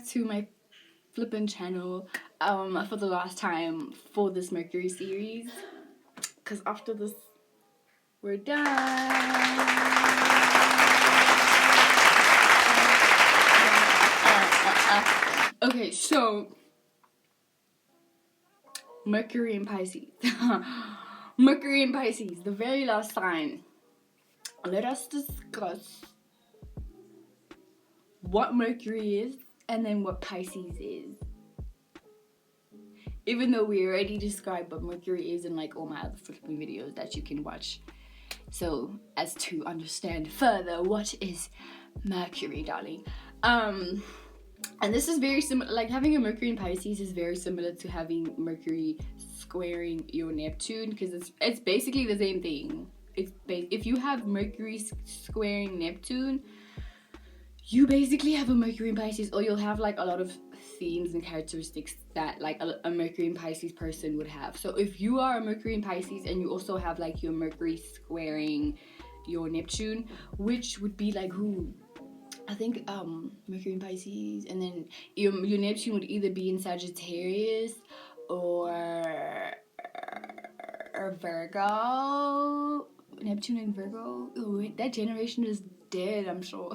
to my flippin' channel for the last time for this Mercury series, because after this we're done. Okay, so Mercury in Pisces. Mercury in Pisces, the very last sign. Let us discuss what Mercury is and then what Pisces is. Even though we already described what Mercury is in like all my other flipping videos that you can watch. So as to understand further what is Mercury, darling. And this is very similar, like having a Mercury in Pisces is very similar to having Mercury squaring your Neptune, because it's basically the same thing. If you have Mercury squaring Neptune, you basically have a Mercury in Pisces, or you'll have like a lot of themes and characteristics that like a Mercury in Pisces person would have. So if you are a Mercury in Pisces and you also have like your Mercury squaring your Neptune, which would be like who? I think Mercury in Pisces, and then your Neptune would either be in Sagittarius or Virgo. Neptune and Virgo. Oh, that generation is dead, I'm sure.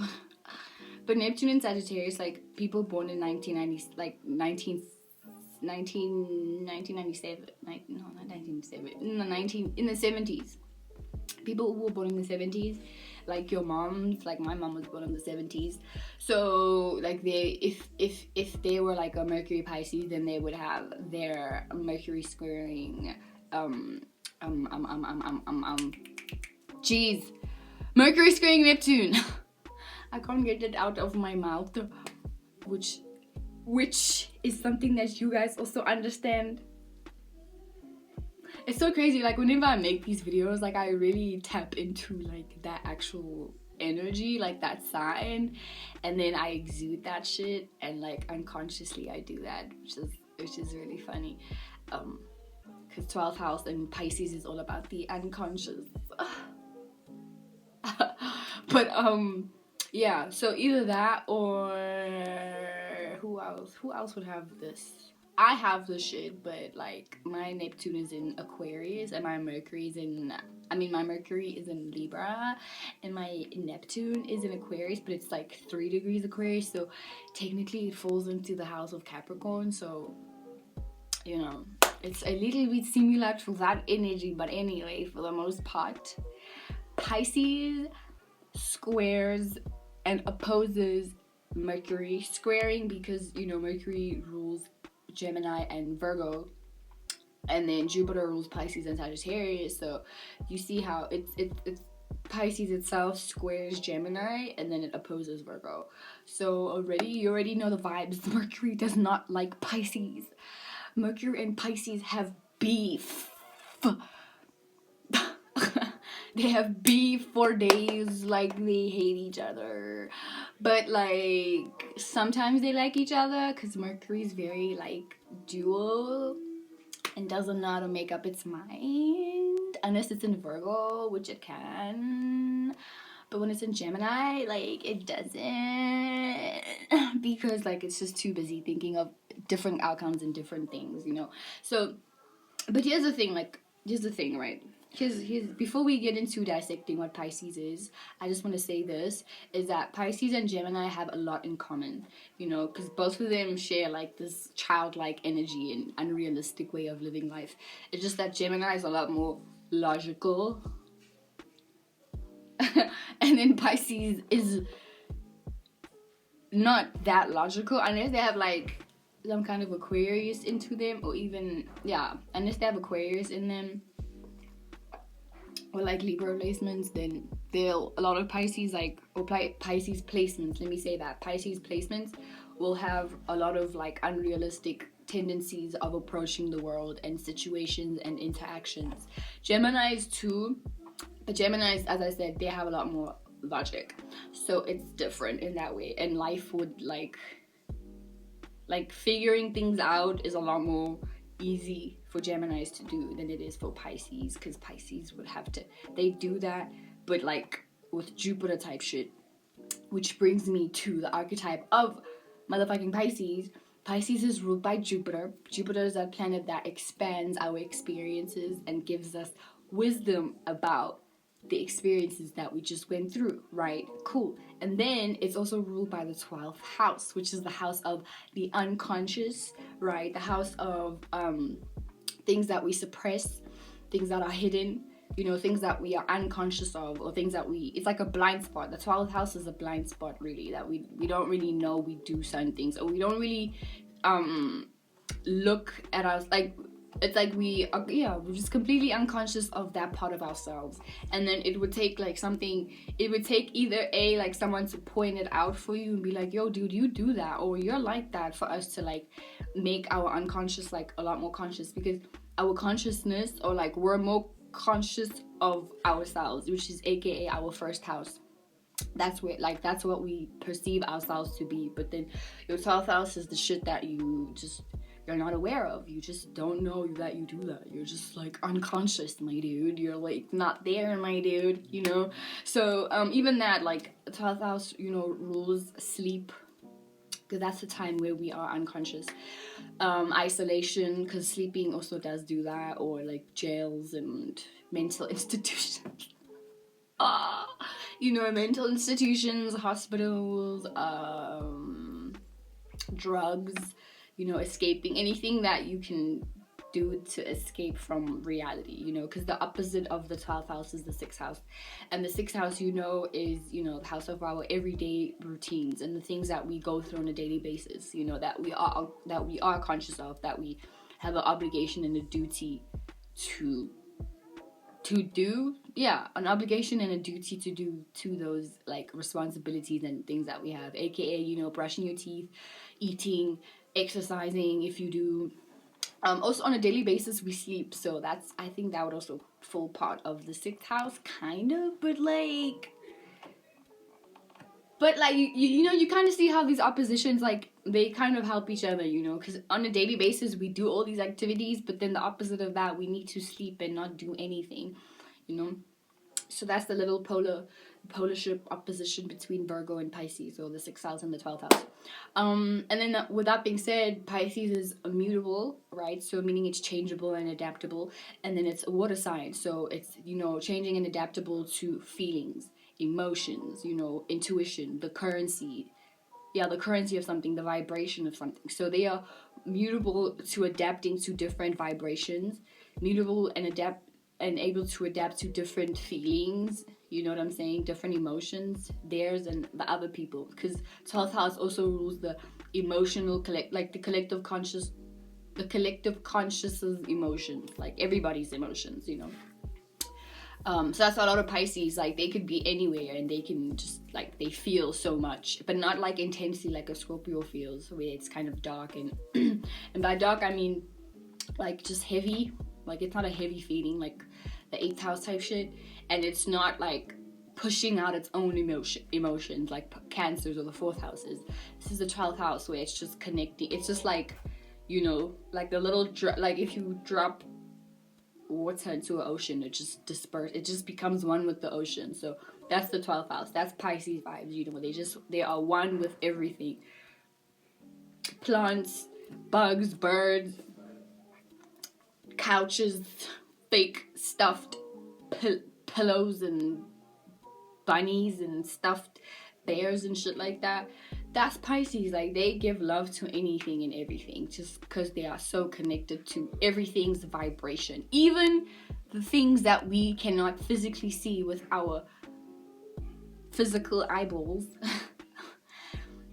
But Neptune and Sagittarius, like people born in 1997, in the 70s. People who were born in the 70s, like your moms, like my mom was born in the 70s. So like if they were like a Mercury Pisces, then they would have their Mercury squaring Mercury squaring Neptune. I can't get it out of my mouth, which is something that you guys also understand. It's so crazy, like whenever I make these videos, like I really tap into like that actual energy, like that sign, and then I exude that shit, and like unconsciously I do that, which is really funny, because 12th house and Pisces is all about the unconscious. But yeah, so either that or who else would have this? I have this shit, but like my Neptune is in Aquarius and my Mercury is in Libra, and my Neptune is in Aquarius, but it's like 3 degrees Aquarius, so technically it falls into the house of Capricorn, so you know, it's a little bit similar to that energy. But anyway, for the most part, Pisces squares and opposes Mercury, squaring because, you know, Mercury rules Gemini and Virgo, and then Jupiter rules Pisces and Sagittarius. So you see how it's Pisces itself squares Gemini and then it opposes Virgo. So you already know the vibes. Mercury does not like Pisces. Mercury and Pisces have beef. They have beef for days, like they hate each other, but like sometimes they like each other, because Mercury is very like dual and doesn't know how to make up its mind unless it's in Virgo, which it can. But when it's in Gemini, like it doesn't, because like it's just too busy thinking of different outcomes and different things, you know. So, but here's the thing, right? Here's before we get into dissecting what Pisces is, I just want to say this, is that Pisces and Gemini have a lot in common, you know, because both of them share like this childlike energy and unrealistic way of living life. It's just that Gemini is a lot more logical, and then Pisces is not that logical unless they have like some kind of Aquarius into them, or even unless they have Aquarius in them, or like Libra placements, then a lot of Pisces Pisces placements, let me say that, Pisces placements will have a lot of like unrealistic tendencies of approaching the world and situations and interactions. Geminis too, but Geminis, as I said, they have a lot more logic, so it's different in that way, and life would like figuring things out is a lot more easy for Geminis to do than it is for Pisces, because Pisces would have to, they do that, but like with Jupiter type shit, which brings me to the archetype of motherfucking Pisces. Pisces is ruled by Jupiter. Jupiter is that planet that expands our experiences and gives us wisdom about the experiences that we just went through, right? Cool. And then it's also ruled by the 12th house, which is the house of the unconscious, right? The house of things that we suppress, things that are hidden, you know, things that we are unconscious of, or things that it's like a blind spot. The 12th house is a blind spot, really, that we don't really know we do certain things, or we don't really look at us, like, it's like we're just completely unconscious of that part of ourselves. And then it would take like either like someone to point it out for you and be like, yo dude, you do that, or you're like that, for us to like make our unconscious like a lot more conscious, because our consciousness, or like we're more conscious of ourselves, which is aka our first house. That's where, like, that's what we perceive ourselves to be. But then your 12th house is the shit that you're not aware of. You just don't know that you do that. You're just like unconscious, my dude. You're like not there, my dude, you know. So even that, like, 12th house, you know, rules sleep, because that's the time where we are unconscious. Isolation, because sleeping also does do that, or like jails and mental institutions. You know, mental institutions, hospitals, drugs, you know, escaping, anything that you can do to escape from reality, you know, because the opposite of the 12th house is the 6th house. And the 6th house, you know, is, you know, the house of our everyday routines and the things that we go through on a daily basis, you know, that we are conscious of, that we have an obligation and a duty to do, an obligation and a duty to do, to those like responsibilities and things that we have, aka, you know, brushing your teeth, eating, exercising, if you do. Also on a daily basis we sleep, so that's, I think that would also fall part of the 6th house, kind of, but like you know, you kind of see how these oppositions, like, they kind of help each other, you know, because on a daily basis we do all these activities, but then the opposite of that, we need to sleep and not do anything, you know. So that's the little polarship opposition between Virgo and Pisces, or the 6th house and the 12th house. And then with that being said, Pisces is immutable, right? So meaning it's changeable and adaptable. And then it's a water sign, so it's, you know, changing and adaptable to feelings, emotions, you know, intuition, the currency of something, the vibration of something. So they are mutable to adapting to different vibrations, mutable and able to adapt to different feelings, you know what I'm saying, different emotions, theirs and the other people, because 12th house also rules the emotional the collective consciousness emotions, like everybody's emotions, you know. So that's a lot of Pisces, like they could be anywhere and they can just, like, they feel so much, but not like intensely like a Scorpio feels, where it's kind of dark and and by dark I mean like just heavy, like it's not a heavy feeling like the 8th house type shit, and it's not like pushing out its own emotions like Cancers or the 4th houses. This is the 12th house, where it's just connecting. It's just like, you know, like the little like if you drop water into an ocean, it just disperses, it just becomes one with the ocean. So that's the 12th house. That's Pisces vibes, you know, they are one with everything. Plants, bugs, birds, couches, fake stuffed pillows and bunnies and stuffed bears and shit like that. That's Pisces. Like, they give love to anything and everything, just because they are so connected to everything's vibration, even the things that we cannot physically see with our physical eyeballs.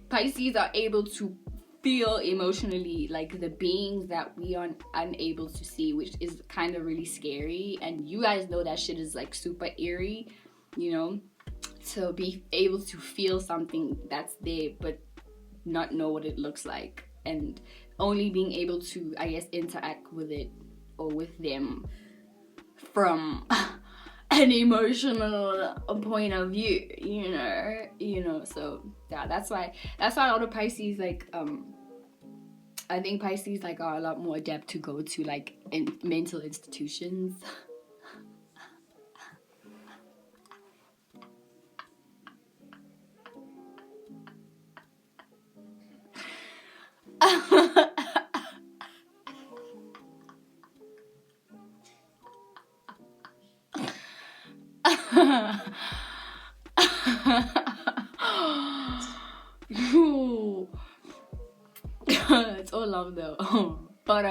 Pisces are able to feel emotionally like the beings that we are unable to see, which is kind of really scary, and you guys know that shit is like super eerie, you know, to be able to feel something that's there but not know what it looks like, and only being able to, I guess, interact with it or with them from an emotional point of view, you know. So yeah, that's why a lot of Pisces, like, I think Pisces, like, are a lot more adept to go to, like, in mental institutions. It's all love though. But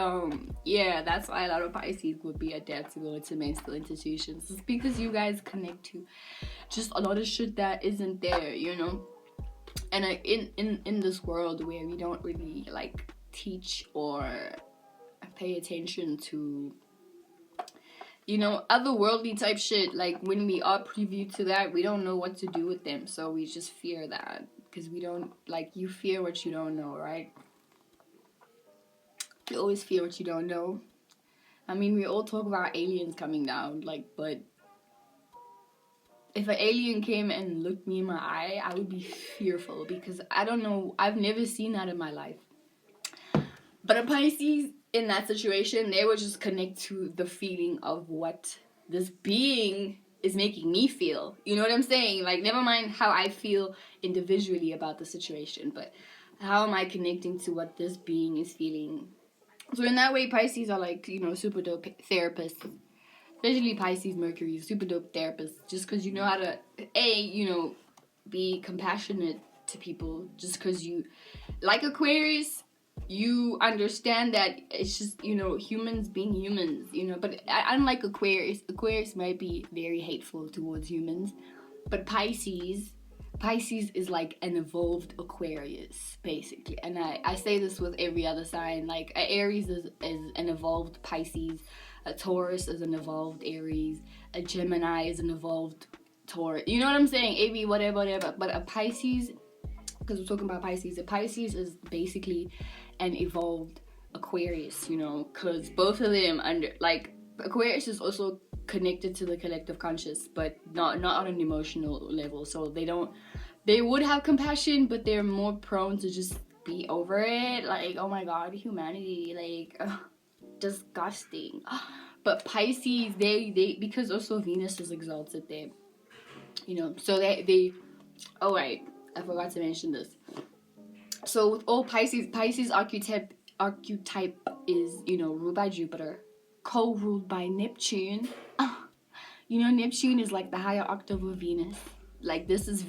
yeah, that's why a lot of Pisces would be adaptable to mental institutions. It's because you guys connect to just a lot of shit that isn't there, you know. And in this world where we don't really like teach or pay attention to, you know, otherworldly type shit, like when we are privy to that, we don't know what to do with them, so we just fear that, because we don't, like, you fear what you don't know, right? You always fear what you don't know. I mean, we all talk about aliens coming down, like, but if an alien came and looked me in my eye, I would be fearful, because I don't know, I've never seen that in my life. But a Pisces, in that situation, they would just connect to the feeling of what this being is making me feel. You know what I'm saying? Like, never mind how I feel individually about the situation, but how am I connecting to what this being is feeling? So in that way, Pisces are like, you know, super dope therapists. Especially Pisces, Mercury, super dope therapists. Just because you know how to, you know, be compassionate to people. Just because you, like Aquarius, you understand that it's just, you know, humans being humans, you know. But unlike Aquarius might be very hateful towards humans. But Pisces is like an evolved Aquarius, basically. And I say this with every other sign. Like, a Aries is an evolved Pisces. A Taurus is an evolved Aries. A Gemini is an evolved Taurus. You know what I'm saying? AB, whatever. But a Pisces, because we're talking about Pisces, a Pisces is basically an evolved Aquarius, you know, because both of them Aquarius is also connected to the collective conscious, but not on an emotional level. So they would have compassion, but they're more prone to just be over it. Like, oh my god, humanity, like, disgusting. But Pisces, they because also Venus is exalted there, you know, so they oh right, I forgot to mention this. So with all Pisces archetype is, you know, ruled by Jupiter, co-ruled by Neptune. You know, Neptune is like the higher octave of Venus. Like, this is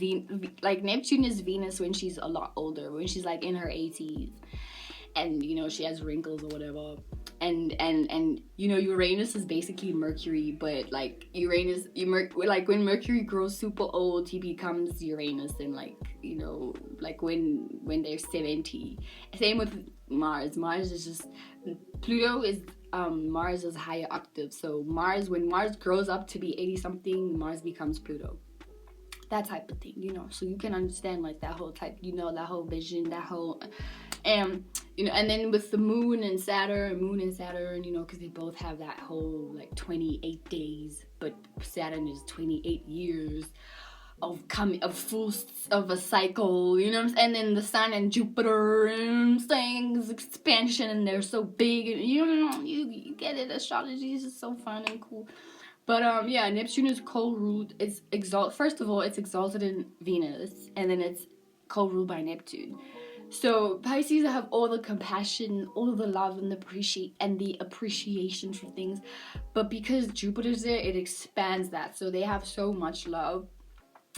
like Neptune is Venus when she's a lot older, when she's like in her 80s, and you know, she has wrinkles or whatever. And you know, Uranus is basically Mercury, but like like when Mercury grows super old, he becomes Uranus, and like, you know, like when they're 70. Same with Mars. Mars is just, Pluto is Mars is higher octave. So when Mars grows up to be 80 something, Mars becomes Pluto. That type of thing, you know. So you can understand like that whole type, you know, that whole vision, that whole you know. And then with the moon and Saturn, you know, because they both have that whole like 28 days, but Saturn is 28 years of a cycle, you know what I'm saying? And then the Sun and Jupiter, and saying is expansion, and they're so big, and you know, you get it. Astrology is just so fun and cool. But yeah, Neptune is co-ruled. It's First of all, it's exalted in Venus, and then it's co-ruled by Neptune. So Pisces have all the compassion, all the love, and the appreciation for things. But because Jupiter's there, it expands that. So they have so much love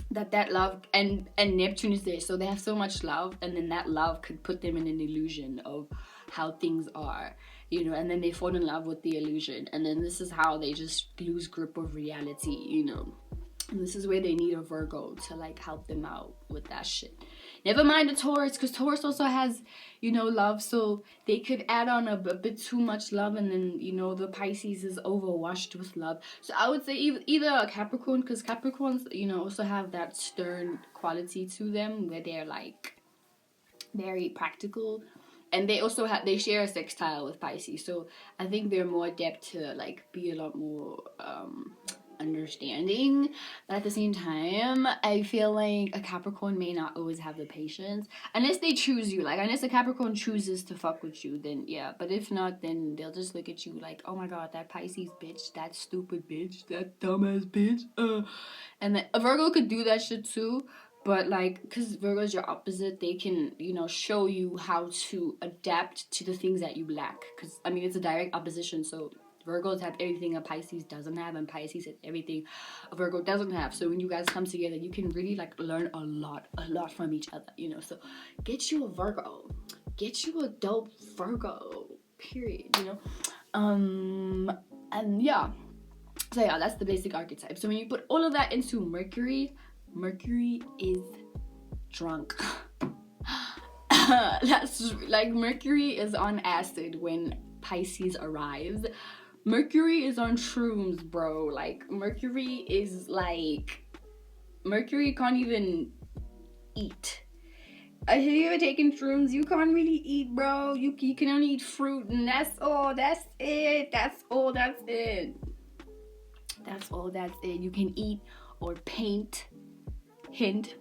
that love, and Neptune is there, so they have so much love, and then that love could put them in an illusion of how things are, you know, and then they fall in love with the illusion, and then this is how they just lose grip of reality, you know. And this is where they need a Virgo to like help them out with that shit. Never mind the Taurus, because Taurus also has, you know, love, so they could add on a bit too much love, and then, you know, the Pisces is overwashed with love. So I would say either a Capricorn, because Capricorns, you know, also have that stern quality to them where they're like very practical, and they also they share a sextile with Pisces, so I think they're more adept to like be a lot more understanding. But at the same time, I feel like a Capricorn may not always have the patience unless they choose you. Like, unless a Capricorn chooses to fuck with you, then yeah. But if not, then they'll just look at you like, oh my god, that Pisces bitch, that stupid bitch, that dumbass bitch. And then a Virgo could do that shit too, But like, because Virgo's your opposite, they can, you know, show you how to adapt to the things that you lack. Because I mean, it's a direct opposition, so Virgos have everything a Pisces doesn't have, and Pisces has everything a Virgo doesn't have. So when you guys come together, you can really like learn a lot from each other, you know. So get you a Virgo, get you a dope Virgo, period, you know. And yeah, so yeah, that's the basic archetype. So when you put all of that into Mercury is drunk. That's like, Mercury is on acid when Pisces arrives. Mercury is on shrooms, bro. Like, Mercury can't even eat. Have you ever taken shrooms? You can't really eat, bro. You can only eat fruit, and that's all. That's it. You can eat or paint. Hint,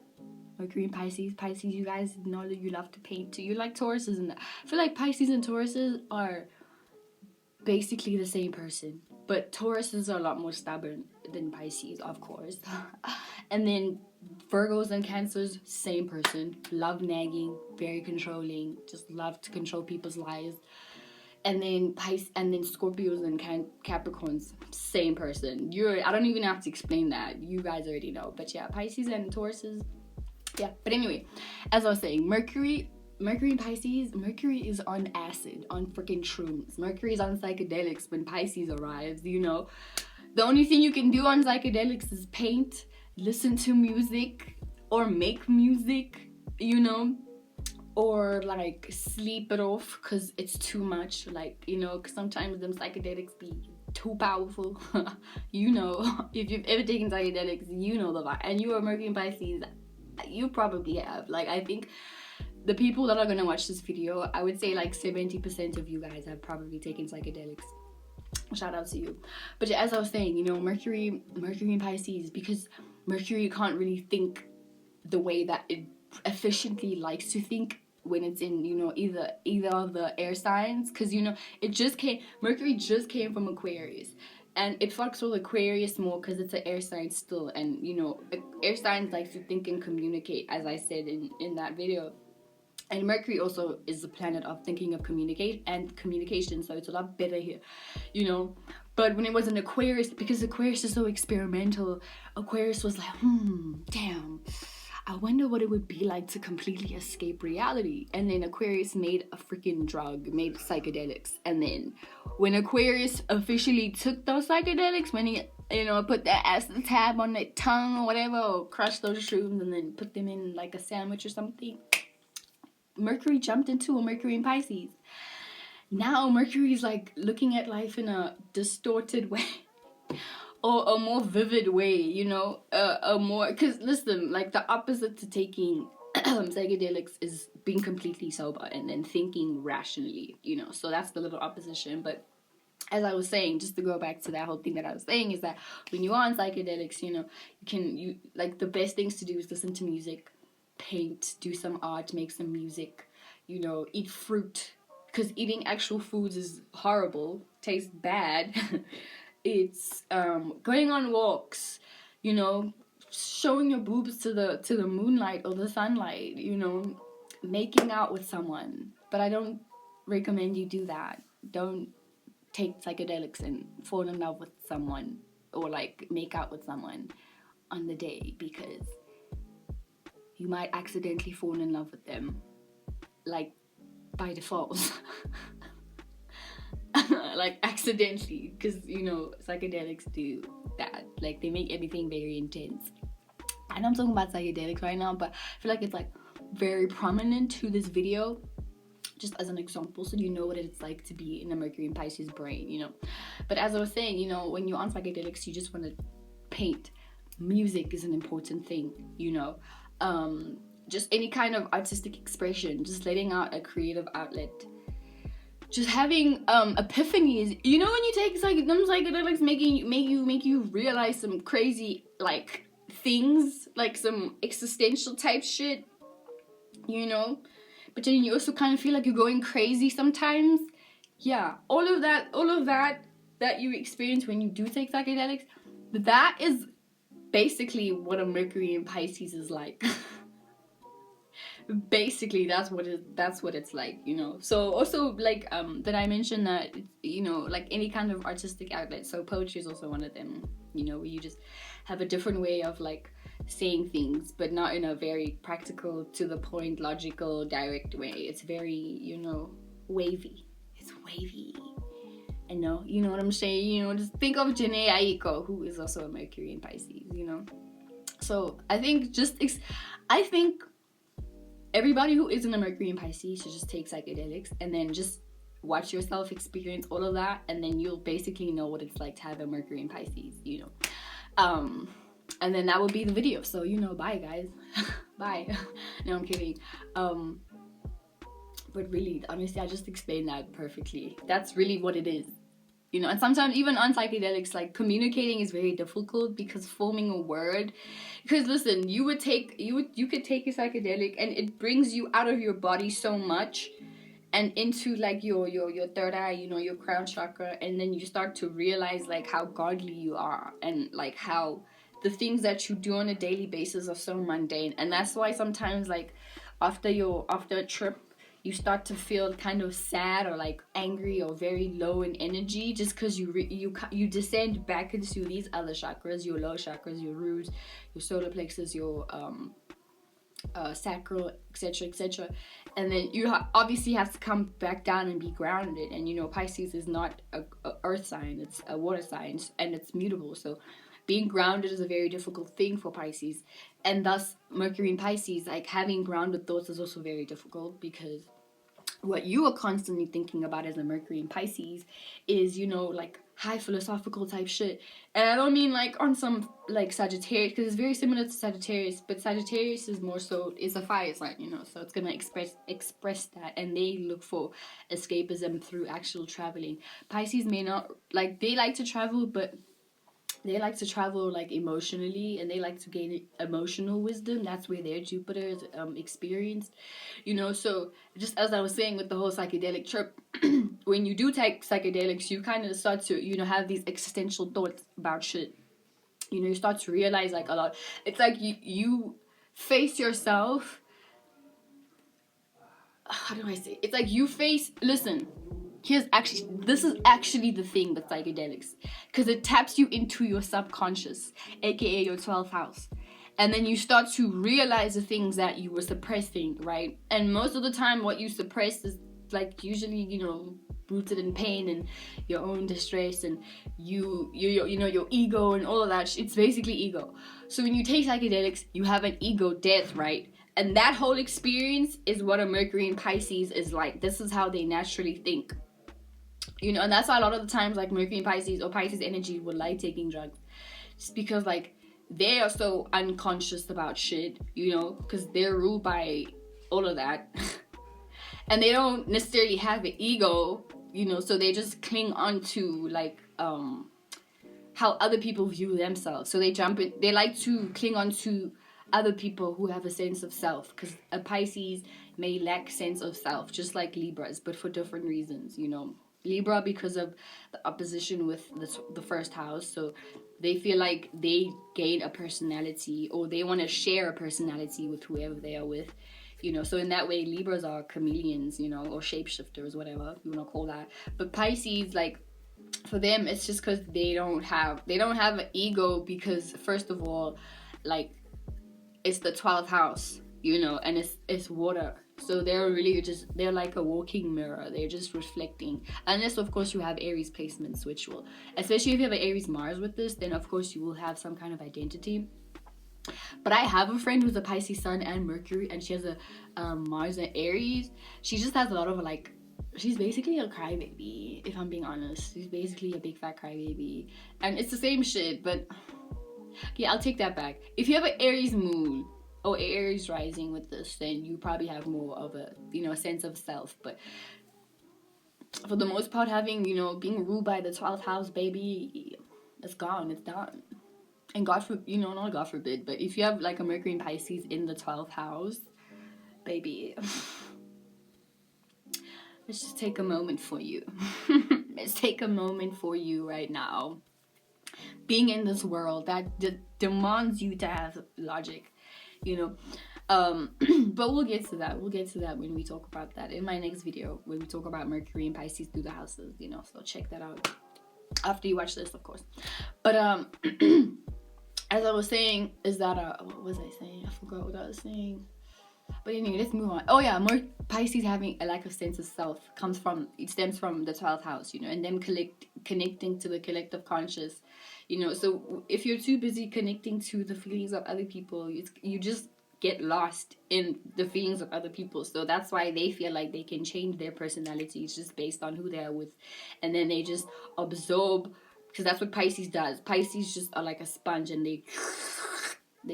Mercury and Pisces. Pisces, you guys know that you love to paint too. You like Tauruses, and I feel like Pisces and Tauruses are basically the same person, but Tauruses are a lot more stubborn than Pisces, of course. And then Virgos and Cancers, same person. Love nagging, very controlling, just love to control people's lives. And then Scorpios and Capricorns, same person. I don't even have to explain that. You guys already know. But yeah, Pisces and Tauruses. Yeah. But anyway, as I was saying, Mercury and Pisces, Mercury is on acid, on freaking shrooms. Mercury is on psychedelics when Pisces arrives, you know. The only thing you can do on psychedelics is paint, listen to music, or make music, you know. Or like sleep it off because it's too much, like, you know, because sometimes them psychedelics be too powerful. You know, if you've ever taken psychedelics, you know the vibe. And you are Mercury and Pisces, you probably have. Like, I think the people that are gonna watch this video, I would say like 70% of you guys have probably taken psychedelics. Shout out to you. But yeah, as I was saying, you know, Mercury and Pisces, because Mercury can't really think the way that it efficiently likes to think when it's in, you know, either of the air signs, because, you know, Mercury just came from Aquarius, and it fucks with Aquarius more because it's an air sign still, and, you know, air signs like to think and communicate, as I said in that video. And Mercury also is the planet of thinking of communication, so it's a lot better here, you know. But when it was in Aquarius, because Aquarius is so experimental, Aquarius was like, damn, I wonder what it would be like to completely escape reality. And then Aquarius made a freaking drug, made psychedelics. And then when Aquarius officially took those psychedelics, when he, you know, put that acid tab on their tongue or whatever, or crushed those shrooms and then put them in like a sandwich or something, Mercury jumped into a Mercury in Pisces. Now Mercury's like looking at life in a distorted way. Or a more vivid way, you know, because listen, like, the opposite to taking psychedelics is being completely sober and then thinking rationally, you know. So that's the little opposition. But as I was saying, just to go back to that whole thing that I was saying, is that when you are on psychedelics, you know, you like, the best things to do is listen to music, paint, do some art, make some music, you know, eat fruit, because eating actual foods is horrible, tastes bad. It's going on walks, you know, showing your boobs to the moonlight or the sunlight, you know, making out with someone. But I don't recommend you do that. Don't take psychedelics and fall in love with someone, or like make out with someone on the day, because you might accidentally fall in love with them, like, by default. Like, accidentally, because, you know, psychedelics do that. Like, they make everything very intense. I know I'm talking about psychedelics right now, but I feel like it's like very prominent to this video, just as an example, so you know what it's like to be in a Mercury and Pisces brain, you know. But as I was saying, you know, when you're on psychedelics, you just want to paint. Music is an important thing, you know. Just any kind of artistic expression, just letting out a creative outlet, just having epiphanies, you know, when you take them psychedelics, make you realize some crazy, like, things, like some existential type shit, you know. But then you also kind of feel like you're going crazy sometimes. Yeah, all of that you experience when you do take psychedelics, that is basically what a Mercury in Pisces is like. Basically that's what it's like, you know. So also like that I mentioned that, you know, like any kind of artistic outlet, so poetry is also one of them, you know, where you just have a different way of like saying things, but not in a very practical, to the point, logical, direct way. It's very, you know, wavy. It's wavy. And no, you know what I'm saying? You know, just think of Janae Aiko, who is also a Mercury in Pisces, you know. So I think I think everybody who isn't a Mercury in Pisces should just take psychedelics and then just watch yourself experience all of that, and then you'll basically know what it's like to have a Mercury in Pisces, you know. And then that would be the video. So, you know, bye guys. Bye. No, I'm kidding. But really, honestly, I just explained that perfectly. That's really what it is. You know, and sometimes even on psychedelics, like communicating is very difficult, because forming a word, because listen, you could take a psychedelic and it brings you out of your body so much and into like your third eye, you know, your crown chakra, and then you start to realize like how godly you are, and like how the things that you do on a daily basis are so mundane. And that's why sometimes like after a trip, you start to feel kind of sad or like angry or very low in energy, just because you descend back into these other chakras, your low chakras, your roots, your solar plexus, your sacral, etc., and then you obviously have to come back down and be grounded. And you know, Pisces is not a earth sign, it's a water sign, and it's mutable. So being grounded is a very difficult thing for Pisces, and thus Mercury in Pisces, like having grounded thoughts is also very difficult, because what you are constantly thinking about as a Mercury in Pisces is, you know, like high philosophical type shit. And I don't mean like on some like Sagittarius, because it's very similar to Sagittarius, but Sagittarius is more so, is a fire sign, you know, so it's gonna express that, and they look for escapism through actual traveling. Pisces may not, like, they like to travel, but they like to travel like emotionally, and they like to gain emotional wisdom. That's where their Jupiter is experienced, you know. So just as I was saying with the whole psychedelic trip, when you do take psychedelics, you kind of start to, you know, have these existential thoughts about shit. You know, you start to realize like a lot. It's like you face yourself. How do I say? It's like you face. Listen. This is actually the thing with psychedelics, because it taps you into your subconscious, aka your 12th house, and then you start to realize the things that you were suppressing, right? And most of the time what you suppress is like usually, you know, rooted in pain and your own distress, and you know, your ego and all of that. It's basically ego. So when you take psychedelics, you have an ego death, right? And that whole experience is what a Mercury in Pisces is like. This is how they naturally think. You know, and that's why a lot of the times like Mercury in Pisces or Pisces energy would like taking drugs. Just because like they are so unconscious about shit, you know, because they're ruled by all of that. And they don't necessarily have an ego, you know, so they just cling on to like how other people view themselves. So they like to cling on to other people who have a sense of self, because a Pisces may lack sense of self, just like Libras, but for different reasons, you know. Libra, because of the opposition with the first house, so they feel like they gain a personality, or they want to share a personality with whoever they are with, you know. So in that way, Libras are chameleons, you know, or shapeshifters, whatever you want to call that. But Pisces, like, for them, it's just because they don't have an ego, because first of all, like, it's the 12th house, you know, and it's water. So they're like a walking mirror. They're just reflecting. Unless, of course, you have Aries placements, which will, especially if you have an Aries Mars with this, then of course you will have some kind of identity. But I have a friend who's a Pisces Sun and Mercury, and she has a Mars and Aries. She just has a lot of like, she's basically a crybaby, if I'm being honest. She's basically a big fat crybaby. And it's the same shit, but yeah, I'll take that back. If you have an Aries moon or Aries rising with this, then you probably have more of a, you know, a sense of self. But for the most part, having, you know, being ruled by the 12th house, baby, it's gone, it's done. And God forbid, you know, not God forbid, but if you have like a Mercury in Pisces in the 12th house, baby, let's just take a moment for you. Let's take a moment for you right now. being in this world that demands you to have logic, you know. But we'll get to that. We'll get to that when we talk about that in my next video, when we talk about Mercury and Pisces through the houses, you know. So check that out after you watch this, of course. But as I was saying, is that what was I saying? I forgot what I was saying. But anyway, let's move on. Oh yeah, more Pisces having a lack of sense of self stems from the 12th house, you know, and them connecting to the collective conscious, you know. So if you're too busy connecting to the feelings of other people, you just get lost in the feelings of other people. So that's why they feel like they can change their personalities just based on who they are with, and then they just absorb, because that's what Pisces does. Pisces just are like a sponge, and they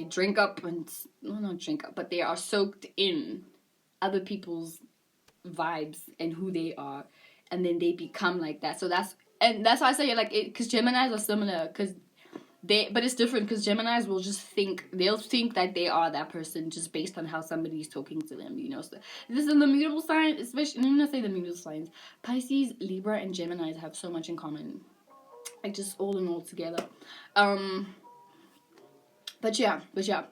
drink up, and well, not drink up, but they are soaked in other people's vibes and who they are, and then they become like that. So that's why I say like it, because Geminis are similar, but it's different, because Geminis will just they'll think that they are that person just based on how somebody's talking to them, you know. So this is the mutable sign, especially, I'm gonna say the mutable signs. Pisces, Libra, and Geminis have so much in common, like just all in all together. But yeah,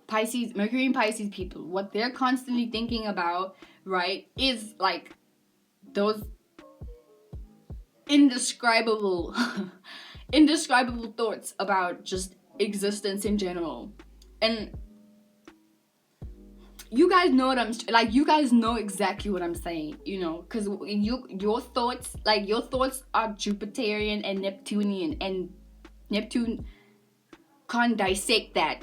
Pisces, Mercury and Pisces people, what they're constantly thinking about, right, is like those indescribable thoughts about just existence in general. And you guys know what you guys know exactly what I'm saying, you know, because your thoughts are Jupiterian and Neptunian, and Neptune can't dissect that.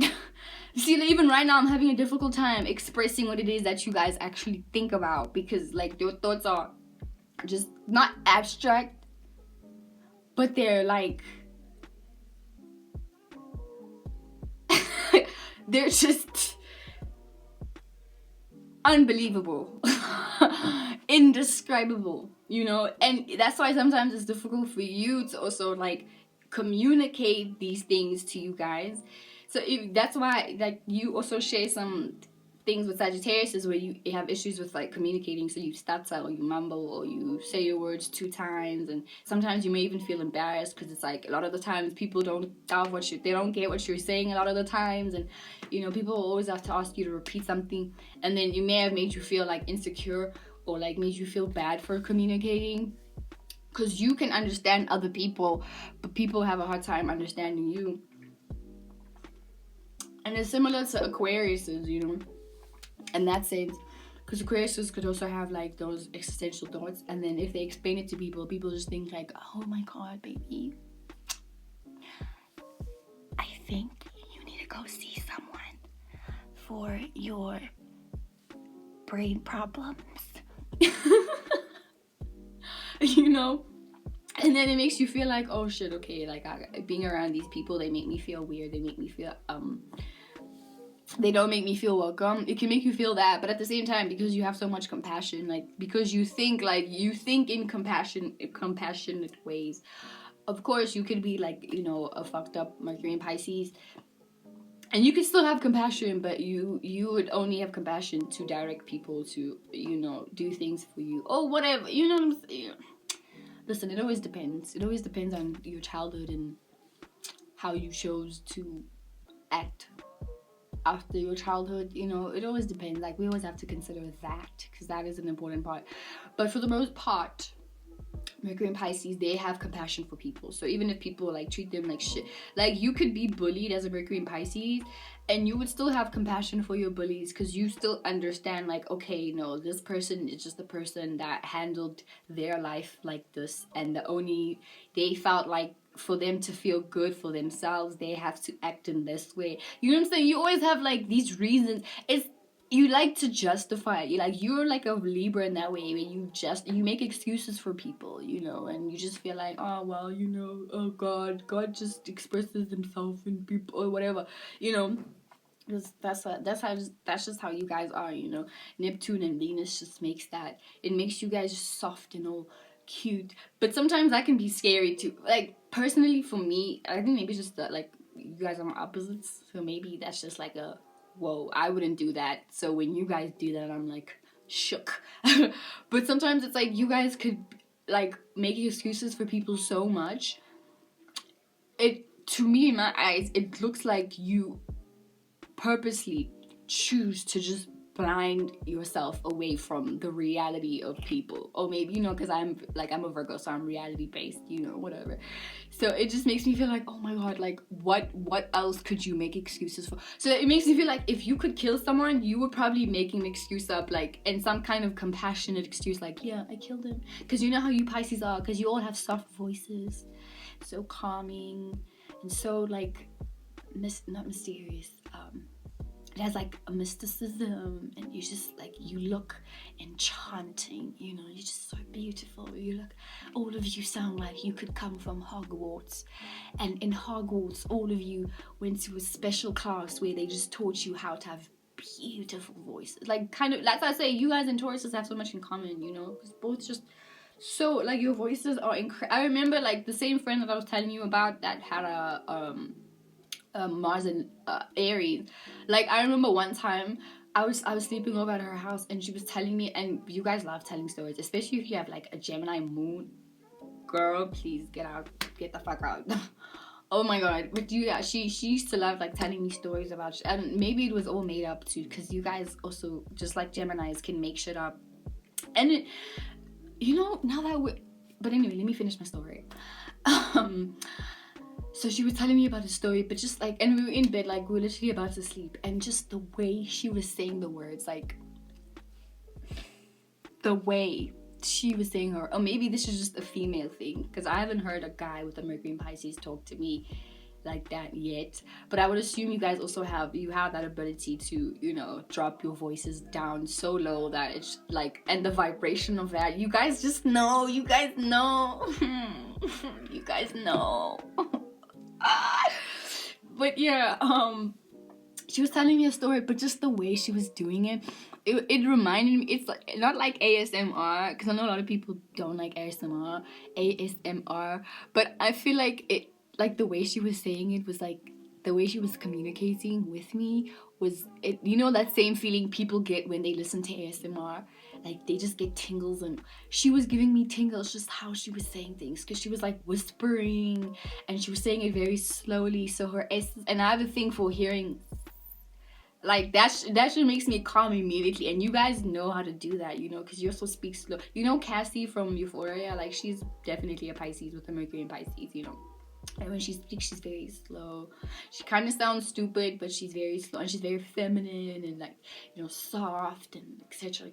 See, even right now I'm having a difficult time expressing what it is that you guys actually think about, because like your thoughts are just not abstract, but they're like they're just unbelievable. Indescribable, you know. And that's why sometimes it's difficult for you to also like communicate these things to you guys. So that's why like you also share some things with Sagittarius is where you have issues with like communicating, so you stutter or you mumble or you say your words 2 times, and sometimes you may even feel embarrassed because it's like a lot of the times people don't get what you're saying a lot of the times, and you know, people always have to ask you to repeat something, and then you may have made you feel like insecure or like made you feel bad for communicating, because you can understand other people, but people have a hard time understanding you. And it's similar to Aquariuses, you know, in that sense, because Aquariuses could also have like those existential thoughts, and then if they explain it to people, people just think like, oh my god, baby, I think you need to go see someone for your brain problems. You know, and then it makes you feel like, oh shit, okay, like being around these people, they make me feel weird, they make me feel they don't make me feel welcome. It can make you feel that, but at the same time, because you have so much compassion, like because you think in compassionate ways, of course you could be like, you know, a fucked up Mercury and Pisces, and you could still have compassion, but you would only have compassion to direct people to, you know, do things for you or whatever, you know what I'm saying? Listen, it always depends. It always depends on your childhood and how you chose to act after your childhood, you know. It always depends. Like, we always have to consider that, because that is an important part. But for the most part, Mercury and Pisces, they have compassion for people. So even if people like treat them like shit, like you could be bullied as a Mercury and Pisces, and you would still have compassion for your bullies, because you still understand like, okay, no, this person is just a person that handled their life like this, and they felt like for them to feel good for themselves, they have to act in this way. You know what I'm saying? You always have like these reasons. You like to justify it. You're like a Libra in that way, where you make excuses for people, you know, and you just feel like, oh well, you know, oh God just expresses himself in people or whatever, you know. That's just how you guys are, you know. Neptune and Venus just makes you guys just soft and all cute, but sometimes that can be scary too. Like personally for me, I think maybe it's just that like you guys are opposites, so maybe that's just like a whoa, I wouldn't do that. So when you guys do that, I'm like shook. But sometimes it's like you guys could like make excuses for people so much to me, in my eyes, it looks like you purposely choose to just blind yourself away from the reality of people. Or maybe, you know, because I'm a Virgo, so I'm reality based, you know, whatever. So it just makes me feel like, oh my god, like what else could you make excuses for? So it makes me feel like if you could kill someone, you would probably make an excuse up, like, in some kind of compassionate excuse, like, yeah, I killed him. Because you know how you Pisces are, because you all have soft voices, so calming and so like not mysterious, it has like a mysticism, and you just like, you look enchanting, you know, you're just so beautiful. You look, all of you sound like you could come from Hogwarts, and in Hogwarts all of you went to a special class where they just taught you how to have beautiful voices, like, kind of, that's why I say you guys and Tauruses have so much in common, you know, because both just so, like, your voices are incredible. I remember, like, the same friend that I was telling you about that had a Mars and Aries. Like, I remember one time I was sleeping over at her house, and she was telling me, and you guys love telling stories, especially if you have like a Gemini moon. Girl, please get the fuck out. Oh my god. But she used to love like telling me stories about and maybe it was all made up too, because you guys also, just like Geminis, can make shit up. And it, you know, now that but anyway, let me finish my story. So she was telling me about a story, but just like, and we were in bed, like we were literally about to sleep, and just the way she was saying the words, like the way she was saying her, or maybe this is just a female thing, because I haven't heard a guy with a Mercury in Pisces talk to me like that yet, but I would assume you guys also have that ability to, you know, drop your voices down so low that it's like, and the vibration of that, you guys just know, you guys know. You guys know. But yeah, she was telling me a story, but just the way she was doing it reminded me, it's like, not like ASMR, because I know a lot of people don't like ASMR, but I feel like it, like the way she was saying it was like, the way she was communicating with me was, it, you know, that same feeling people get when they listen to ASMR, like they just get tingles, and she was giving me tingles just how she was saying things, because she was like whispering and she was saying it very slowly, so her essence, and I have a thing for hearing like that shit makes me calm immediately, and you guys know how to do that, you know, because you also speak slow, you know. Cassie from Euphoria, like, she's definitely a Pisces with a Mercury in Pisces, you know. And when she speaks, she's very slow. She kind of sounds stupid, but she's very slow, and she's very feminine and, like, you know, soft and etc.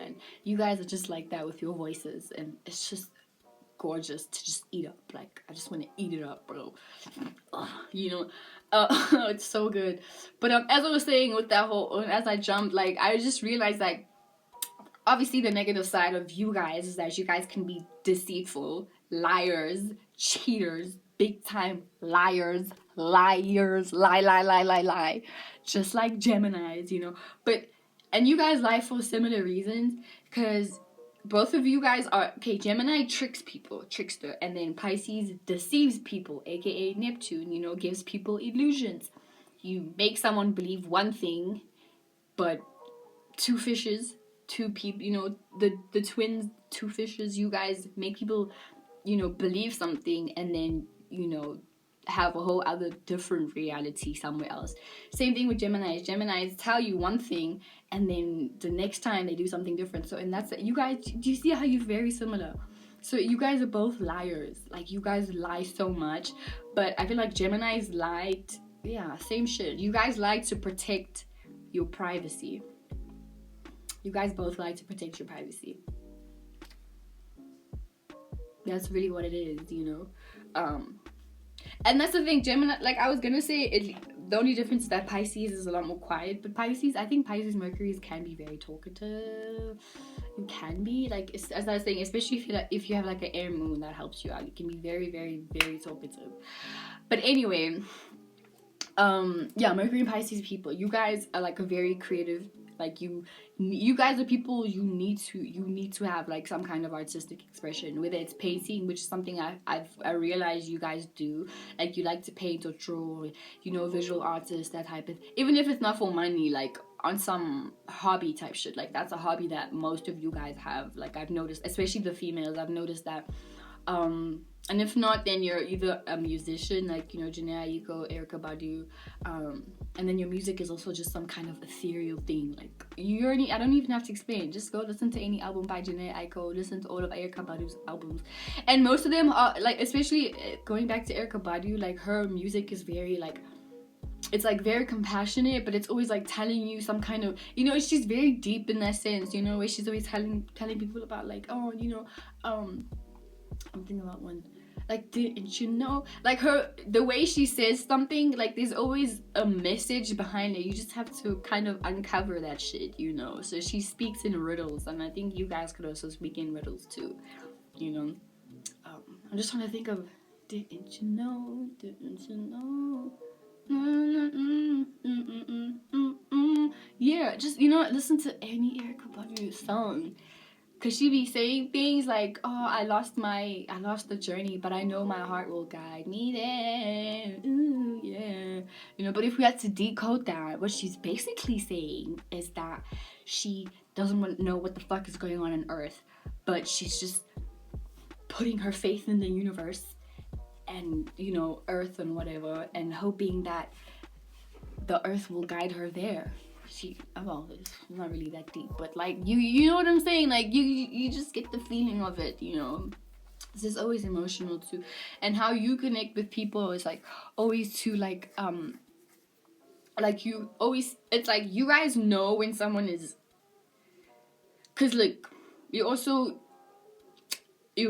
And you guys are just like that with your voices, and it's just gorgeous to just eat up. Like, I just want to eat it up, bro. You know, it's so good. But as I was saying with that whole, as I jumped, like, I just realized, like, obviously the negative side of you guys is that you guys can be deceitful, liars, cheaters, big time liars, lie, just like Geminis, you know. But, and you guys lie for similar reasons, because both of you guys are, okay, Gemini tricks people, trickster, and then Pisces deceives people, aka Neptune, you know, gives people illusions. You make someone believe one thing, but two fishes, two people, you know, the twins, two fishes, you guys make people, you know, believe something, and then, you know, have a whole other different reality somewhere else. Same thing with Geminis. Geminis tell you one thing, and then the next time they do something different. So, and that's it. You guys, do you see how you're very similar? So you guys are both liars. Like, you guys lie so much, but I feel like Geminis lied, yeah, same shit. You guys lie to protect your privacy. You guys both like to protect your privacy. That's really what it is, you know. And that's the thing, Gemini, like I was gonna say, the only difference is that Pisces is a lot more quiet, but Pisces, I think Pisces Mercury can be very talkative. You can be, like, as I was saying, especially if you have like an air moon, that helps you out. You can be very, very, very talkative. But anyway, yeah, Mercury and Pisces people, you guys are like a very creative, like, you guys are people, you need to have like some kind of artistic expression, whether it's painting, which is something I realize you guys do, like, you like to paint or draw, you know, visual artist, that type of, even if it's not for money, like on some hobby type shit, like that's a hobby that most of you guys have. Like, I've noticed, especially the females, I've noticed that And if not, then you're either a musician, like, you know, Janae Aiko, Erykah Badu, and then your music is also just some kind of ethereal thing. Like, I don't even have to explain. Just go listen to any album by Janae Aiko, listen to all of Erykah Badu's albums. And most of them are, like, especially going back to Erykah Badu, like, her music is very, like, it's like very compassionate, but it's always like telling you some kind of, you know, she's very deep in that sense, you know, where she's always telling people about, like, oh, you know, I'm thinking about one, like, didn't you know, like, the way she says something, like, there's always a message behind it. You just have to kind of uncover that shit, you know. So she speaks in riddles, and I think you guys could also speak in riddles too, you know. I'm just trying to think of, didn't you know, yeah, just, you know, listen to any Erykah Badu song. Cause she be saying things like, oh, I lost the journey, but I know my heart will guide me there. Ooh, yeah. You know, but if we had to decode that, what she's basically saying is that she doesn't know what the fuck is going on Earth, but she's just putting her faith in the universe and, you know, Earth and whatever, and hoping that the Earth will guide her there. Well, it's not really that deep, but, like, you know what I'm saying, like, you just get the feeling of it, you know. This is always emotional too, and how you connect with people is, like, always to, like you always, it's like you guys know when someone is, because, like, you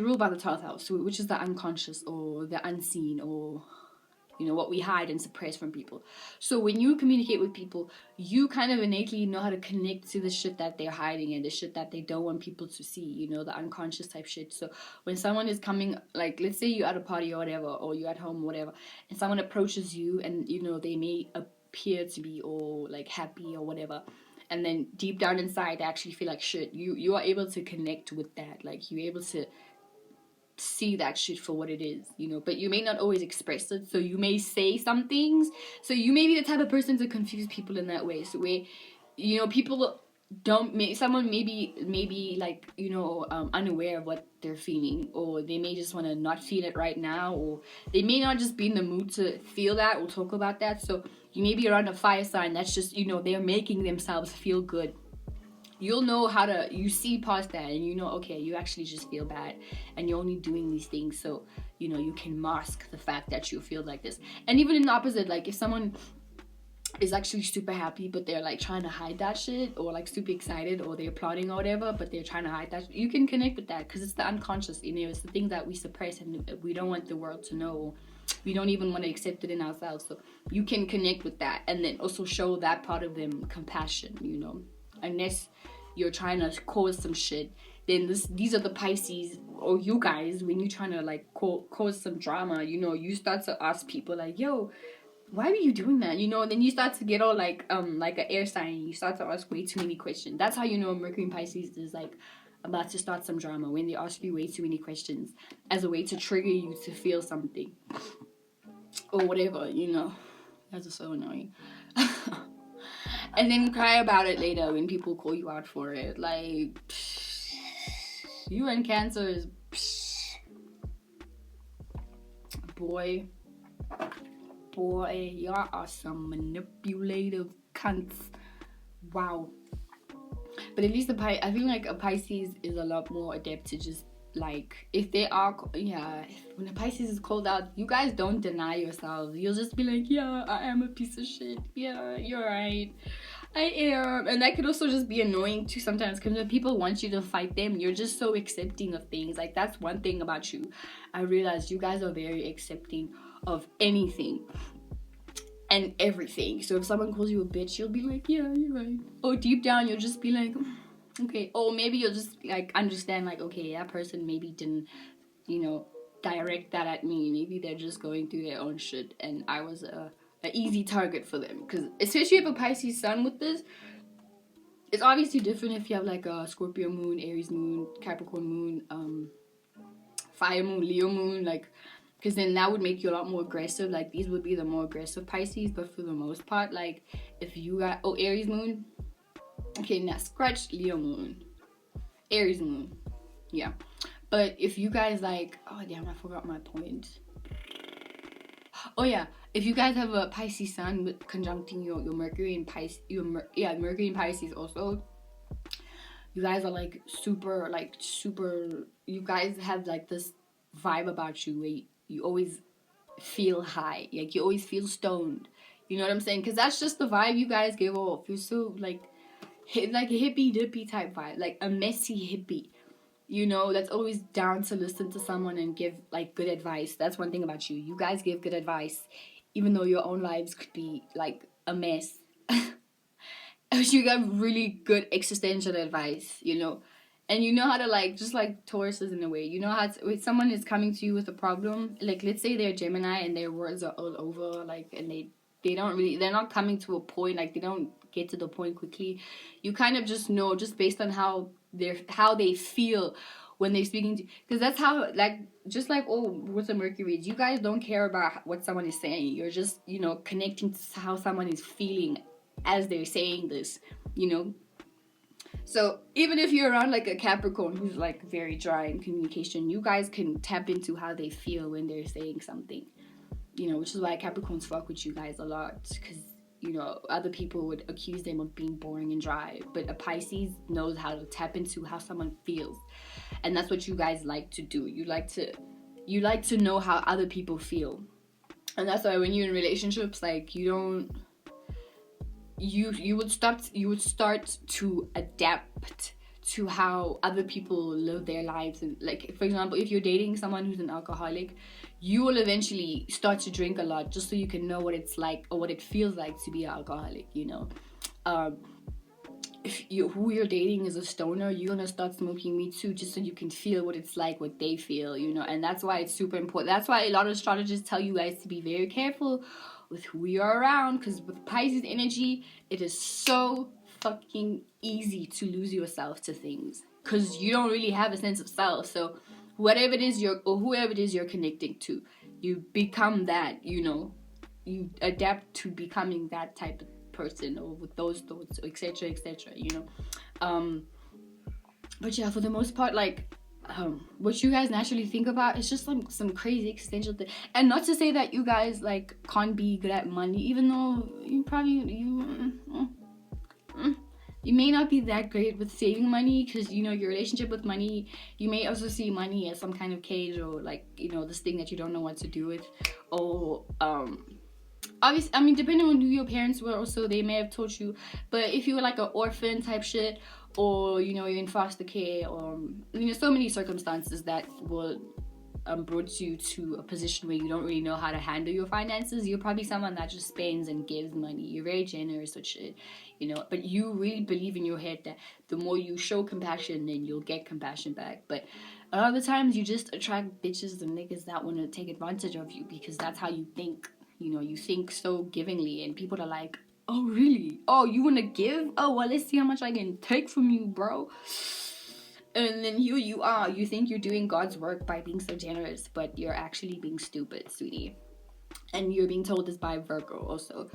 rule by the 12th house, which is the unconscious or the unseen, or, you know, what we hide and suppress from people. So when you communicate with people, you kind of innately know how to connect to the shit that they're hiding and the shit that they don't want people to see, you know, the unconscious type shit. So when someone is coming, like, let's say you're at a party or whatever, or you're at home or whatever, and someone approaches you and, you know, they may appear to be or, like, happy or whatever, and then deep down inside they actually feel like shit, you are able to connect with that. Like, you're able to see that shit for what it is, you know, but you may not always express it, so you may say some things, so you may be the type of person to confuse people in that way, so where, you know, people someone may be like, you know, unaware of what they're feeling, or they may just want to not feel it right now, or they may not just be in the mood to feel that or talk about that. So you may be around a fire sign that's just, you know, they're making themselves feel good. You'll know how to, you see past that, and you know, okay, you actually just feel bad, and you're only doing these things so, you know, you can mask the fact that you feel like this. And even in the opposite, like, if someone is actually super happy, but they're, like, trying to hide that shit, or, like, super excited, or they're applauding or whatever, but they're trying to hide that, you can connect with that, because it's the unconscious, you know, it's the things that we suppress, and we don't want the world to know, we don't even want to accept it in ourselves. So you can connect with that, and then also show that part of them compassion, you know. Unless you're trying to cause some shit, then these are the Pisces, or you guys, when you're trying to, like, cause some drama, you know, you start to ask people, like, yo, why were you doing that, you know, and then you start to get all, like an air sign, you start to ask way too many questions. That's how you know Mercury in Pisces is, like, about to start some drama, when they ask you way too many questions as a way to trigger you to feel something or whatever, you know. That's so annoying. And then cry about it later when people call you out for it. Like, you and Cancer is, boy, y'all are some manipulative cunts. Wow. But at least I feel like a Pisces is a lot more adept to just, like, if they are, when a Pisces is called out, you guys don't deny yourselves. You'll just be like, yeah, I am a piece of shit. Yeah, you're right. I am. And that could also just be annoying too sometimes, because when people want you to fight them, you're just so accepting of things. Like, that's one thing about you. I realized you guys are very accepting of anything and everything. So if someone calls you a bitch, you'll be like, yeah, you're right. Or deep down, you'll just be like, okay. Or maybe you'll just, like, understand, like, okay, that person maybe didn't, you know, direct that at me. Maybe they're just going through their own shit, and I was an easy target for them. Because especially if a Pisces sun with this, it's obviously different if you have, like, a Scorpio moon, Aries moon, Capricorn moon, fire moon, Leo moon, like, because then that would make you a lot more aggressive. Like, these would be the more aggressive Pisces. But for the most part, like, if you got Aries moon, okay, now scratch Leo moon, Aries moon, yeah. But if you guys like, oh damn, I forgot my point. Oh yeah, if you guys have a Pisces sun with conjuncting your Mercury in Pisces, Mercury in Pisces also, you guys are like super, you guys have like this vibe about you where you always feel high, like you always feel stoned. You know what I'm saying? Because that's just the vibe you guys give off. You're so like a hippie dippy type vibe, like a messy hippie. You know, that's always down to listen to someone and give like good advice. That's one thing about you. You guys give good advice, even though your own lives could be like a mess. But you got really good existential advice, you know. And you know how to like, just like Tauruses in a way, you know how to, if someone is coming to you with a problem, like let's say they're Gemini and their words are all over, like, and they don't really, they're not coming to a point, like they don't get to the point quickly. You kind of just know, just based on how they feel when they're speaking to you. Because that's how, like, just like, oh, with the Mercury, you guys don't care about what someone is saying. You're just, you know, connecting to how someone is feeling as they're saying this, you know. So even if you're around like a Capricorn who's like very dry in communication, you guys can tap into how they feel when they're saying something, you know, which is why Capricorns fuck with you guys a lot, because, you know, other people would accuse them of being boring and dry, but a Pisces knows how to tap into how someone feels, and that's what you guys like to do. You like to know how other people feel, and that's why when you're in relationships, like, you would start to adapt to how other people live their lives. And like, for example, if you're dating someone who's an alcoholic, you will eventually start to drink a lot just so you can know what it's like or what it feels like to be an alcoholic, you know. If who you're dating is a stoner, you're gonna start smoking weed too, just so you can feel what it's like, what they feel, you know. And that's why it's super important. That's why a lot of astrologers tell you guys to be very careful with who you're around, because with Pisces energy, it is so fucking easy to lose yourself to things, because you don't really have a sense of self. So whoever it is you're connecting to, you become that, you know. You adapt to becoming that type of person, or with those thoughts, etc, you know. But yeah, for the most part, like, what you guys naturally think about is just some crazy existential thing. And not to say that you guys like can't be good at money, even though you may not be that great with saving money, because, you know, your relationship with money, you may also see money as some kind of cage, or like, you know, this thing that you don't know what to do with, or obviously, I mean, depending on who your parents were also, they may have taught you. But if you were like an orphan type shit, or, you know, you're in foster care, or, you know, so many circumstances that will brought you to a position where you don't really know how to handle your finances, you're probably someone that just spends and gives money. You're very generous with shit, you know. But you really believe in your head that the more you show compassion, then you'll get compassion back. But a lot of the times you just attract bitches and niggas that want to take advantage of you, because that's how you think. You know, you think so givingly, and people are like, oh really? Oh, you want to give? Oh, well, let's see how much I can take from you, bro. And then here you are, you think you're doing God's work by being so generous, but you're actually being stupid, sweetie. And you're being told this by Virgo also.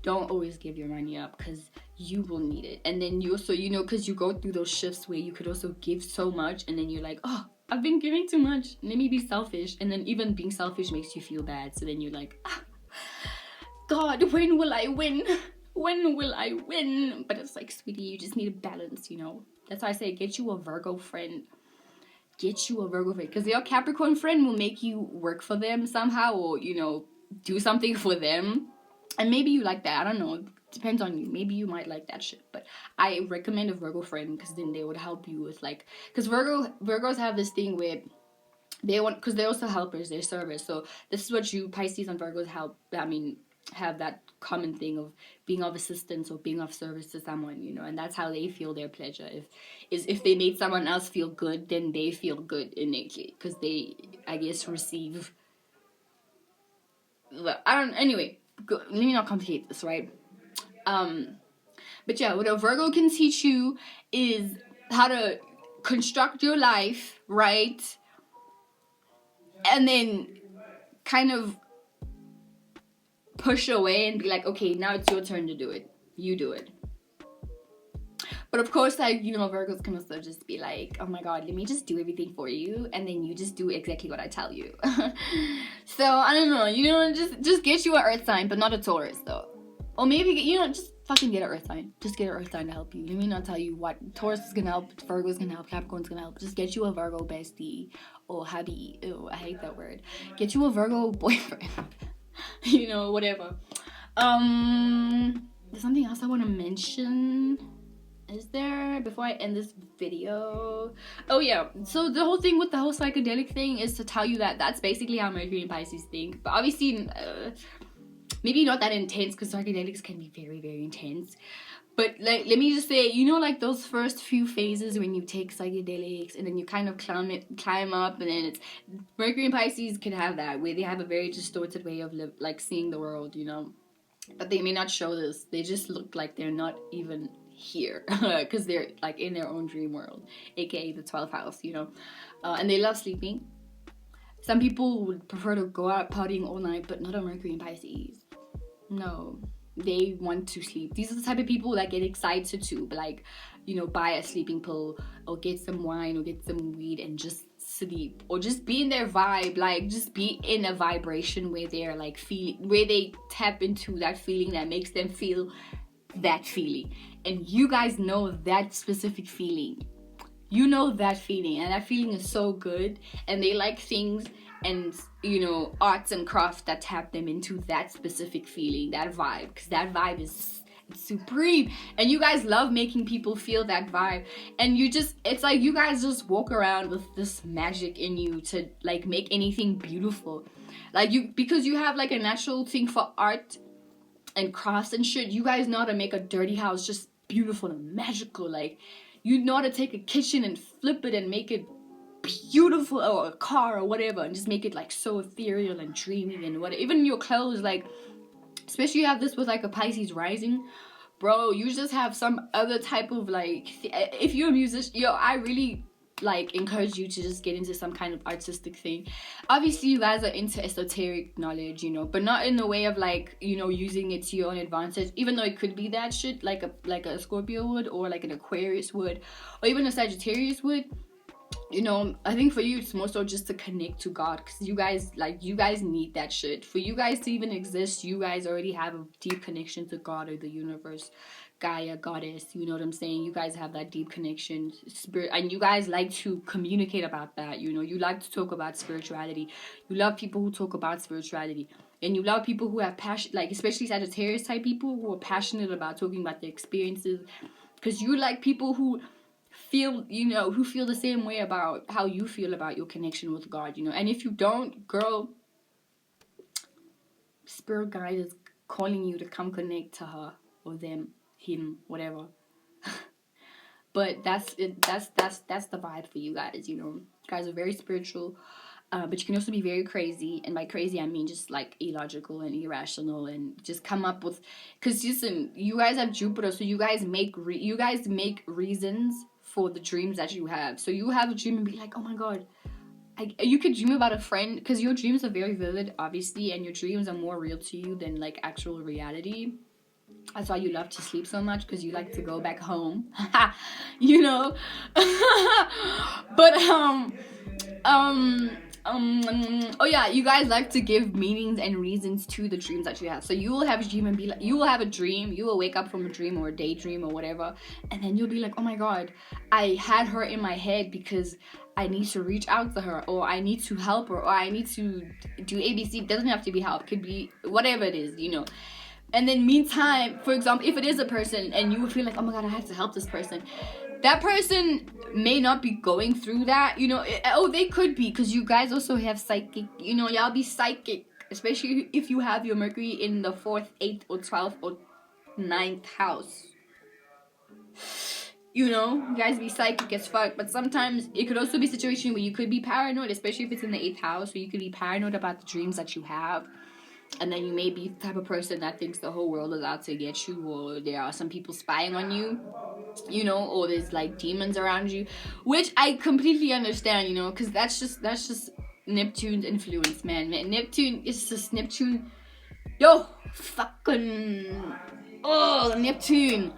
Don't always give your money up, because you will need it. And then you also, you know, because you go through those shifts where you could also give so much, and then you're like, oh, I've been giving too much, let me be selfish. And then even being selfish makes you feel bad, so then you're like, God, when will I win? When will I win? But it's like, sweetie, you just need a balance, you know. That's why I say, get you a Virgo friend. Get you a Virgo friend. Because your Capricorn friend will make you work for them somehow, or, you know, do something for them. And maybe you like that. I don't know. Depends on you. Maybe you might like that shit. But I recommend a Virgo friend, because then they would help you with, like, because Virgos have this thing where they want, because they're also helpers, they're servers. So this is what you Pisces and Virgos have that common thing of being of assistance or being of service to someone, you know. And that's how they feel their pleasure. If they made someone else feel good, then they feel good innately, because they, I guess, receive. Well, anyway, let me not complicate this, right? But yeah, what a Virgo can teach you is how to construct your life, right? And then kind of push away and be like, okay, now it's your turn to do it. You do it. But of course, like, you know, Virgos can also just be like, oh my god, let me just do everything for you, and then you just do exactly what I tell you. So I don't know, you know, just get you an earth sign, but not a Taurus though. Or maybe, you know, just fucking get an earth sign. Just get an earth sign to help you. Let me not tell you what Taurus is gonna help, Virgo's gonna help, Capricorn's gonna help. Just get you a Virgo bestie or hubby. Ew, I hate that word. Get you a Virgo boyfriend. You know, whatever. There's something else I want to mention. Is there, before I end this video? Oh yeah, so the whole thing with the whole psychedelic thing is to tell you that that's basically how Mercury and Pisces think. But obviously, maybe not that intense, because psychedelics can be very, very intense. But like, let me just say, you know, like those first few phases when you take psychedelics and then you kind of climb up, and then it's Mercury and Pisces can have that, where they have a very distorted way of like seeing the world, you know. But they may not show this. They just look like they're not even here, because they're like in their own dream world, aka the 12th house, you know. And they love sleeping. Some people would prefer to go out partying all night, but not a Mercury and Pisces. No, they want to sleep. These are the type of people that get excited to, like, you know, buy a sleeping pill or get some wine or get some weed and just sleep, or just be in their vibe, like just be in a vibration where they're like feeling, where they tap into that feeling that makes them feel that feeling. And you guys know that specific feeling. You know that feeling, and that feeling is so good. And they like things and, you know, arts and crafts that tap them into that specific feeling, that vibe, because that vibe is supreme. And you guys love making people feel that vibe. And you just, it's like you guys just walk around with this magic in you to like make anything beautiful. Like you, because you have like a natural thing for art and crafts and shit. You guys know how to make a dirty house just beautiful and magical. Like, you know how to take a kitchen and flip it and make it beautiful, or a car or whatever, and just make it like so ethereal and dreamy and whatever. Even your clothes, like, especially you have this with like a Pisces rising, bro, you just have some other type of like, if you're a musician, yo, I really like encourage you to just get into some kind of artistic thing. Obviously you guys are into esoteric knowledge, you know, but not in the way of like, you know, using it to your own advantage, even though it could be that shit, like a Scorpio would, or like an Aquarius would, or even a Sagittarius would. You know, I think for you it's more so just to connect to God, because you guys need that shit. For you guys to even exist, you guys already have a deep connection to God or the universe, Gaia, goddess, you know what I'm saying? You guys have that deep connection, spirit, and you guys like to communicate about that, you know. You like to talk about spirituality. You love people who talk about spirituality. And you love people who have passion, like especially Sagittarius type people who are passionate about talking about their experiences, because you like people who feel, you know, who feel the same way about how you feel about your connection with God, you know. And if you don't, girl, spirit guide is calling you to come connect to her or them, him, whatever. But that's it. That's the vibe for you guys, you know. You guys are very spiritual, but you can also be very crazy. And by crazy I mean just like illogical and irrational, and just come up with, because listen, you guys have Jupiter, so you guys make reasons for the dreams that you have. So you have a dream and be like, oh my god, you could dream about a friend, because your dreams are very vivid, obviously, and your dreams are more real to you than like actual reality. That's why you love to sleep so much, because you like to go back home. You know. But oh yeah, you guys like to give meanings and reasons to the dreams that you have. So you will have a dream and be like, you will have a dream, you will wake up from a dream or a daydream or whatever, and then you'll be like, oh my god, I had her in my head because I need to reach out to her, or I need to help her, or I need to do ABC. It doesn't have to be help, it could be whatever it is, you know. And then meantime, for example, if it is a person and you feel like, oh my god, I have to help this person, that person may not be going through that, you know. They could be, because you guys also have psychic, you know, y'all be psychic, especially if you have your Mercury in the 4th, 8th, or 12th, or 9th house. You know, you guys be psychic as fuck. But sometimes it could also be a situation where you could be paranoid, especially if it's in the 8th house, where you could be paranoid about the dreams that you have. And then you may be the type of person that thinks the whole world is out to get you, or there are some people spying on you, you know, or there's like demons around you, which I completely understand, you know, because that's just Neptune's influence, man. Neptune is just Neptune. Yo, fucking, oh, Neptune.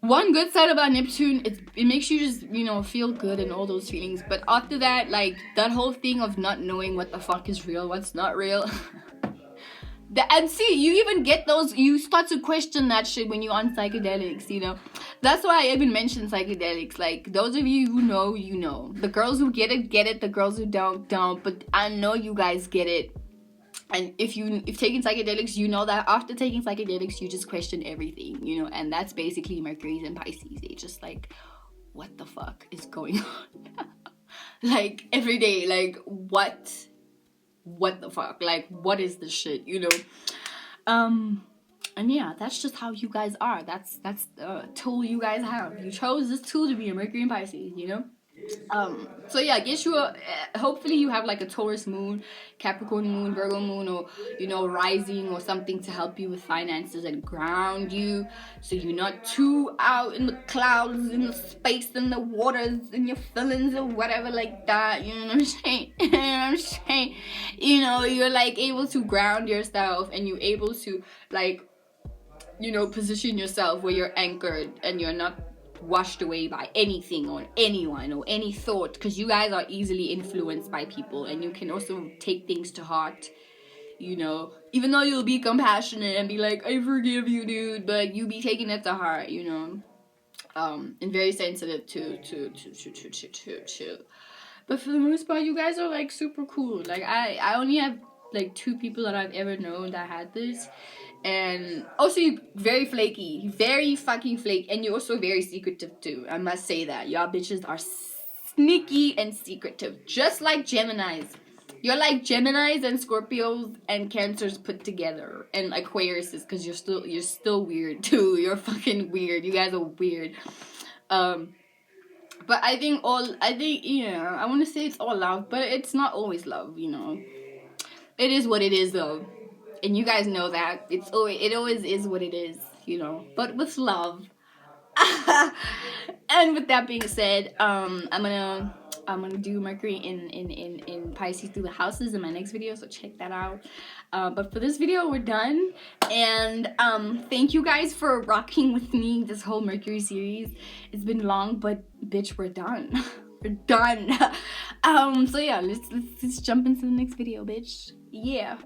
one good side about Neptune, it makes you just, you know, feel good and all those feelings. But after that, like, that whole thing of not knowing what the fuck is real, what's not real. And see, you even get those, you start to question that shit when you're on psychedelics, you know. That's why I even mentioned psychedelics. Like, those of you who know, you know. The girls who get it. The girls who don't. But I know you guys get it. And if taking psychedelics, you know that after taking psychedelics, you just question everything, you know. And that's basically Mercury's and Pisces. They just like, what the fuck is going on? Like, every day, like, what the fuck? Like, what is this shit, you know? And yeah, that's just how you guys are. That's the tool you guys have. You chose this tool to be a Mercury and Pisces, you know? So yeah, get you hopefully you have like a Taurus moon, Capricorn moon, Virgo moon, or, you know, rising or something to help you with finances and ground you, so you're not too out in the clouds, in the space, in the waters, in your feelings or whatever like that, you know what I'm saying? You know what I'm saying? You know, you're like able to ground yourself, and you're able to, like, you know, position yourself where you're anchored and you're not washed away by anything or anyone or any thought, because you guys are easily influenced by people, and you can also take things to heart, you know, even though you'll be compassionate and be like, I forgive you, dude, but you be taking it to heart, you know, and very sensitive to. But for the most part, you guys are like super cool. Like, I only have like 2 people that I've ever known that had this. And also, you're very flaky, very fucking flaky, and you're also very secretive too. I must say that y'all bitches are sneaky and secretive, just like Geminis. You're like Geminis and Scorpios and Cancers put together, and Aquariuses, because you're still weird too. You're fucking weird. You guys are weird. But I think yeah, I want to say it's all love, but it's not always love. You know, it is what it is though. And you guys know that it always is what it is, you know, but with love. And with that being said, I'm gonna do Mercury in Pisces through the houses in my next video, so check that out. But for this video, we're done, and thank you guys for rocking with me this whole Mercury series. It's been long, but bitch, we're done. We're done. So yeah, let's jump into the next video, bitch. Yeah.